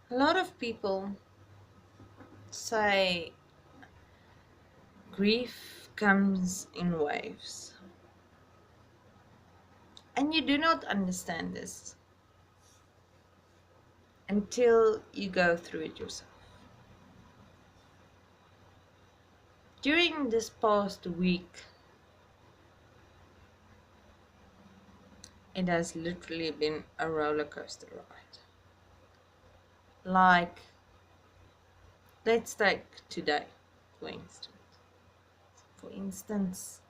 A lot of people say grief comes in waves, and you do not understand this until you go through it yourself. During this past week, it has literally been a roller coaster ride. Like, let's take today, for instance. For instance,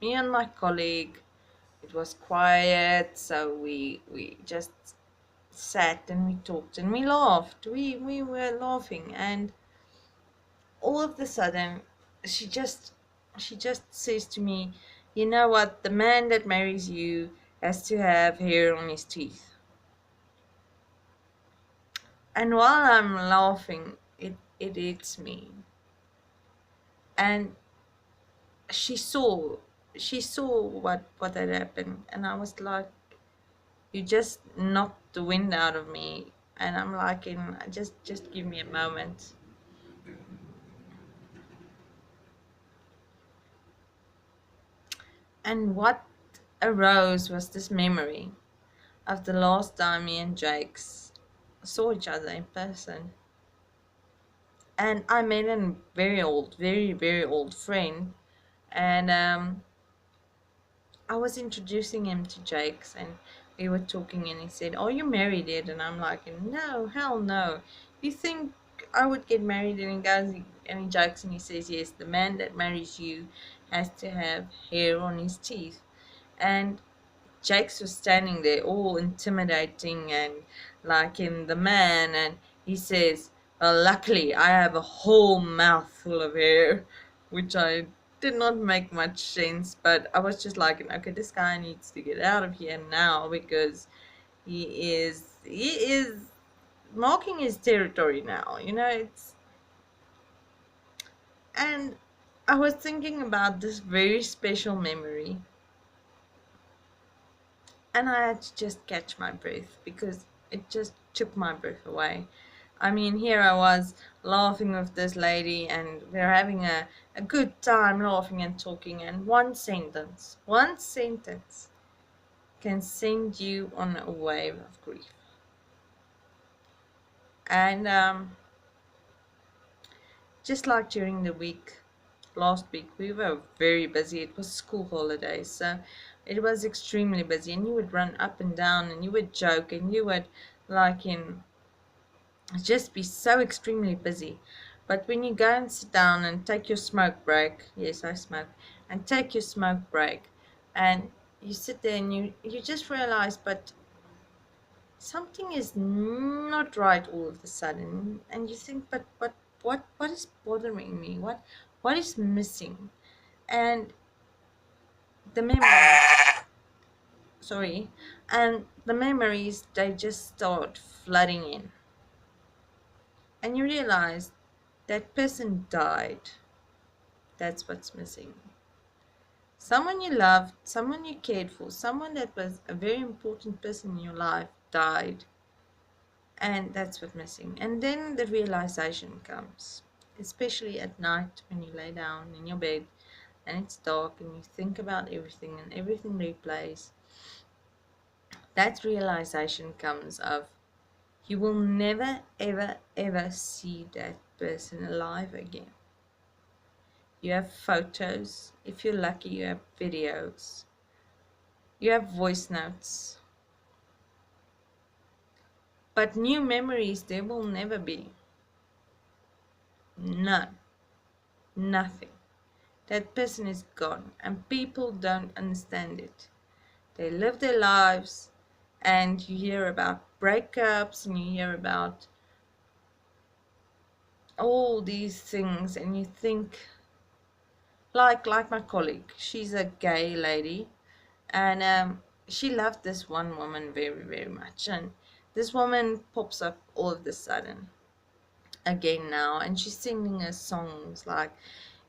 me and my colleague, it was quiet, so we just sat and we talked and we laughed. We were laughing, and all of a sudden she just says to me, "You know what? The man that marries you has to have hair on his teeth." And while I'm laughing, it hits me. And she saw she saw what had happened, and I was like, "You just knocked the wind out of me." And I'm like, just give me a moment. And what arose was this memory of the last time me and Jakes saw each other in person. And I met a very, very old friend. And I was introducing him to Jakes, and we were talking, and he said, "Are you married yet?" And I'm like, "No, hell no. You think I would get married?" And he goes, and he jokes, and he says, "Yes, the man that marries you has to have hair on his teeth." And Jakes was standing there all intimidating and like in the man, and he says, "Well, luckily I have a whole mouthful of hair," which I did not make much sense, but I was just like, okay, this guy needs to get out of here now because he is marking his territory now, it's. And I was thinking about this very special memory, and I had to just catch my breath because it just took my breath away. I mean, here I was laughing with this lady, and we're having a good time laughing and talking, and one sentence can send you on a wave of grief. And just like during the week, last week, we were very busy. It was school holidays, so it was extremely busy, and you would run up and down, and you would joke, and you would like in just be so extremely busy. But when you go and sit down and take your smoke break, yes, I smoke, and take your smoke break, and you sit there and you just realize, but something is not right all of a sudden, and you think, but what is bothering me? What is missing? And the memories, sorry, and the memories, they just start flooding in, and you realize that person died. That's what's missing. Someone you loved, someone you cared for, someone that was a very important person in your life died. And that's what's missing. And then the realization comes, especially at night when you lay down in your bed and it's dark and you think about everything and everything replays. That realization comes of you will never, ever, ever see that person alive again. You have photos. If you're lucky, you have videos. You have voice notes. But new memories, there will never be. None. Nothing. That person is gone, and people don't understand it. They live their lives, and you hear about breakups, and you hear about all these things, and you think, like my colleague, she's a gay lady, and she loved this one woman very, very much, and this woman pops up all of a sudden again now, and she's singing her songs like,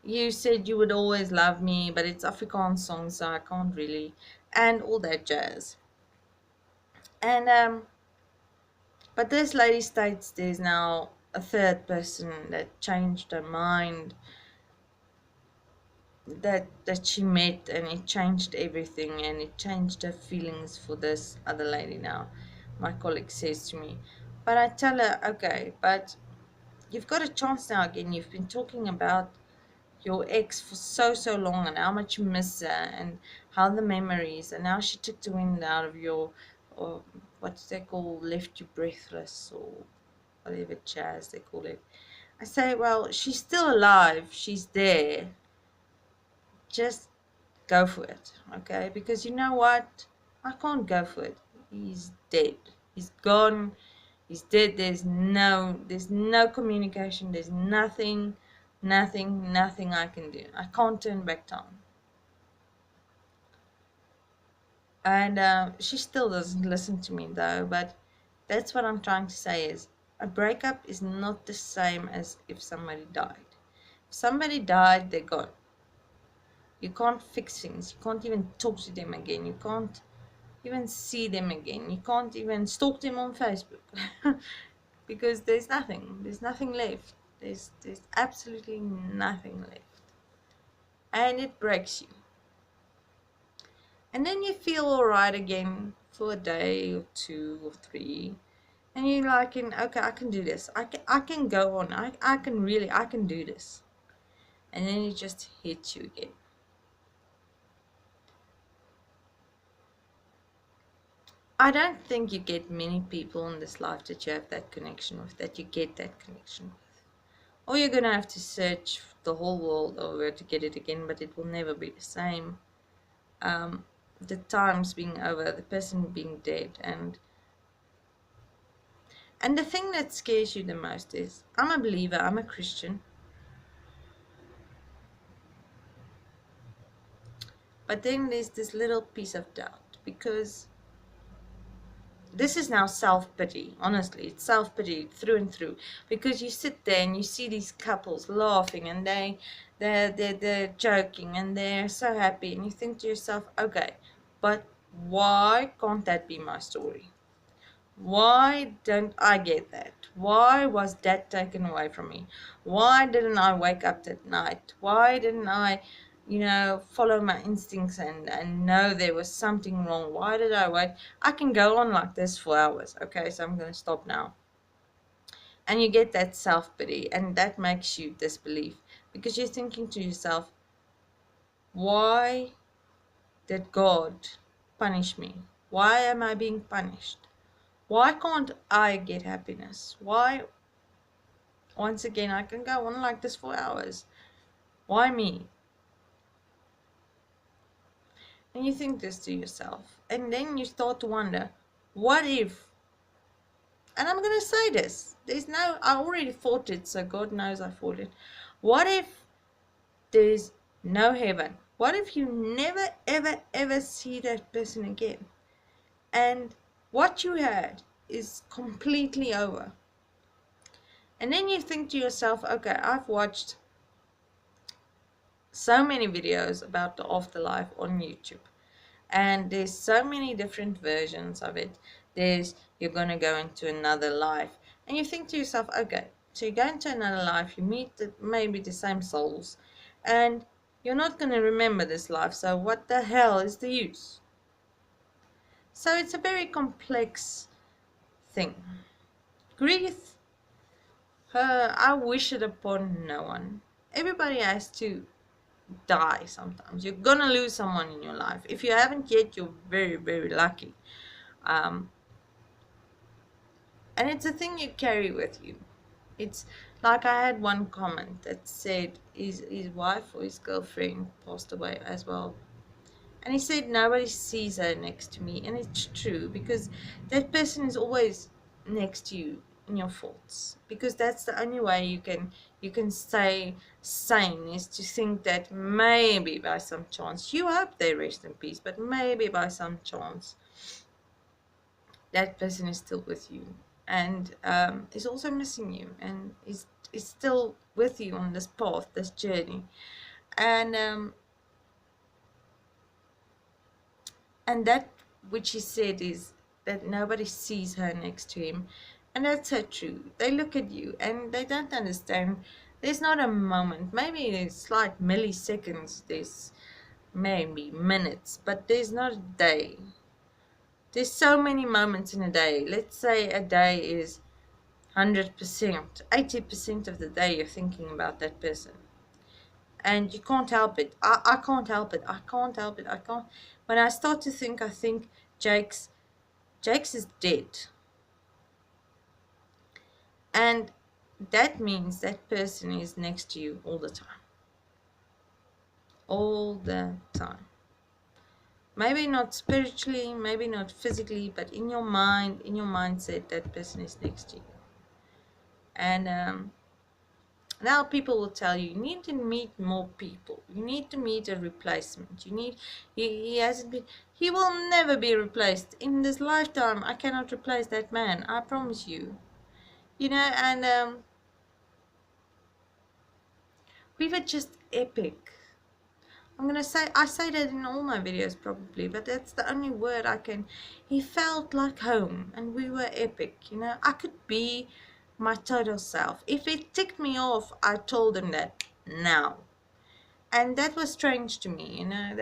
"You said you would always love me," but it's Afrikaans songs, so I can't really, and all that jazz. And but this lady states there's now a third person that changed her mind, that she met, and it changed everything, and it changed her feelings for this other lady now, my colleague says to me. But I tell her, okay, but you've got a chance now again. You've been talking about your ex for so long, and how much you miss her, and how the memories, and now she took the wind out of your, or what do they call, left you breathless, or whatever jazz they call it. I say, well, she's still alive, she's there, just go for it, okay? Because you know what? I can't go for it. He's dead. He's gone. He's dead. There's no communication. There's nothing I can do. I can't turn back time. And she still doesn't listen to me though. But that's what I'm trying to say is a breakup is not the same as if somebody died. If somebody died, they're gone. You can't fix things. You can't even talk to them again. You can't even see them again. You can't even stalk them on Facebook because there's nothing left. There's absolutely nothing left, and it breaks you. And then you feel all right again for a day or two or three, and you're like, okay, I can do this. I can go on. I can do this. And then it just hits you again. I don't think you get many people in this life that you have that connection with, that you get that connection with. Or you're gonna have to search the whole world over to get it again, but it will never be the same. The times being over, the person being dead, and the thing that scares you the most is, I'm a believer, I'm a Christian, but then there's this little piece of doubt because this is now self-pity. Honestly, it's self-pity through and through, because you sit there and you see these couples laughing, and they're joking, and they're so happy, and you think to yourself, okay, but why can't that be my story? Why don't I get that? Why was that taken away from me? Why didn't I wake up that night? Why didn't I, follow my instincts and know there was something wrong? Why did I wait? I can go on like this for hours. Okay, so I'm going to stop now. And you get that self-pity, and that makes you disbelief, because you're thinking to yourself, why did God punish me? Why am I being punished? Why can't I get happiness? Why, once again, I can go on like this for hours. Why me? And you think this to yourself. And then you start to wonder, what if, and I'm going to say this, I already fought it, so God knows I fought it. What if there's no heaven? What if you never, ever, ever see that person again? And what you had is completely over. And then you think to yourself, okay, I've watched so many videos about the afterlife on YouTube, and there's so many different versions of it. There's, you're going to go into another life, and you think to yourself, okay, so you go into another life, you meet maybe the same souls, and you're not going to remember this life, so what the hell is the use? So it's a very complex thing. Grief, I wish it upon no one. Everybody has to die sometimes. You're gonna lose someone in your life. If you haven't yet, you're very, very lucky. Um, and it's a thing you carry with you. It's like, I had one comment that said his wife or his girlfriend passed away as well. And he said nobody sees her next to me. And it's true, because that person is always next to you in your faults. Because that's the only way you can stay sane, is to think that maybe by some chance, you hope they rest in peace, but maybe by some chance that person is still with you, and is also missing you, and is still with you on this path, this journey. And that which he said is that nobody sees her next to him. And that's so true. They look at you and they don't understand. There's not a moment, maybe it's like milliseconds, there's maybe minutes, but there's not a day. There's so many moments in a day. Let's say a day is 100%, 80% of the day you're thinking about that person. And you can't help it. I can't help it. I can't help it. I can't. When I start to think, I think Jake's is dead. And that means that person is next to you all the time. All the time. Maybe not spiritually, maybe not physically, but in your mind, in your mindset, that person is next to you. And now people will tell you, you need to meet more people. You need to meet a replacement. He hasn't been, he will never be replaced. In this lifetime, I cannot replace that man. I promise you. You know, and we were just epic. I say that in all my videos probably, but that's the only word I can. He felt like home and we were epic, you know. I could be my total self. If it ticked me off, I told him that now. And that was strange to me, you know.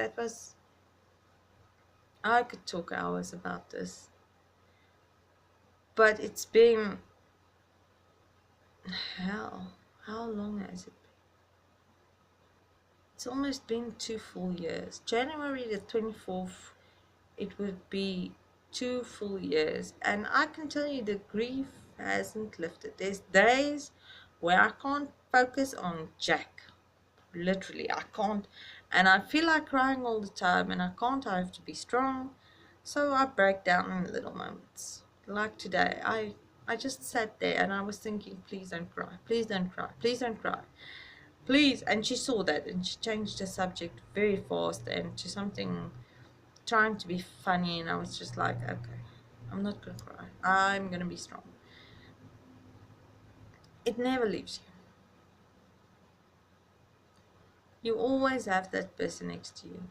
I could talk hours about this. But it's been, hell, how long has it been? It's almost been 2 full years. January the 24th, it would be 2 full years. And I can tell you the grief hasn't lifted. There's days where I can't focus on Jack. Literally, I can't. And I feel like crying all the time, and I can't. I have to be strong. So I break down in little moments. Like today, I just sat there and I was thinking, please don't cry. Please don't cry. Please don't cry. Please. And she saw that and she changed the subject very fast and to something trying to be funny, and I was just like, okay, I'm not gonna cry. I'm gonna be strong. It never leaves you. You always have that person next to you.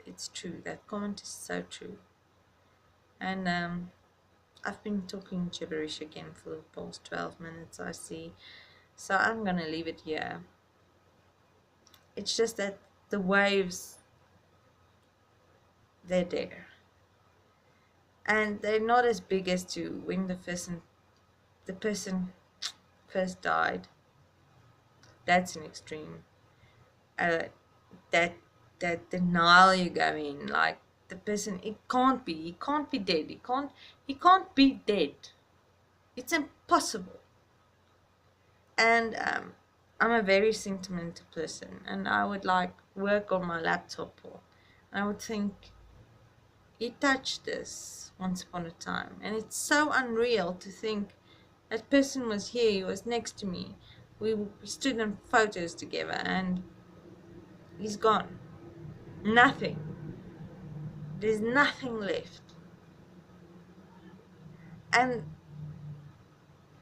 It's true. That comment is so true. And I've been talking gibberish again for the past 12 minutes, I see. So I'm gonna leave it here. It's just that the waves, they're there. And they're not as big as to when the person first died. That's an extreme. That denial you go in, like the person, he can't be dead, he can't be dead, it's impossible. And I'm a very sentimental person, and I would like work on my laptop, or I would think he touched this once upon a time, and it's so unreal to think that person was here, he was next to me, we stood in photos together, and he's gone. Nothing. There's nothing left. And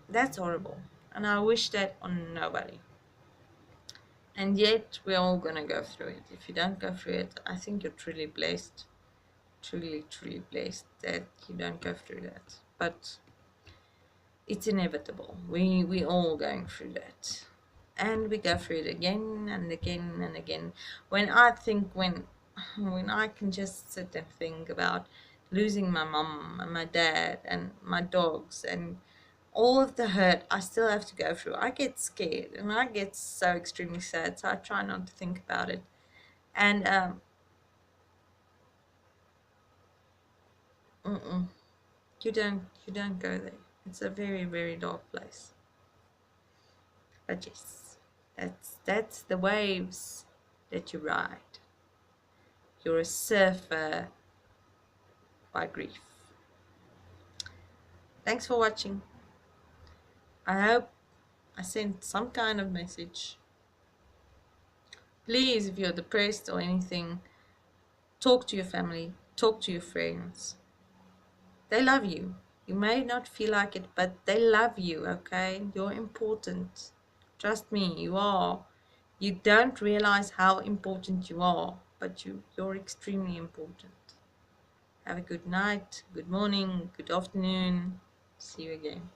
that's horrible. And I wish that on nobody. And yet, we're all gonna go through it. If you don't go through it, I think you're truly blessed. Truly, truly blessed that you don't go through that. But it's inevitable. We all going through that. And we go through it again and again and again. When I can just sit and think about losing my mum and my dad and my dogs and all of the hurt I still have to go through, I get scared and I get so extremely sad. So I try not to think about it. And you don't go there. It's a very, very dark place. But yes, that's the waves that you ride. You're a surfer by grief. Thanks for watching. I hope I sent some kind of message. Please, if you're depressed or anything, talk to your family, talk to your friends. They love you. You may not feel like it, but they love you, okay? You're important. Trust me, you are. You don't realize how important you are, but you're extremely important. Have a good night, good morning, good afternoon. See you again.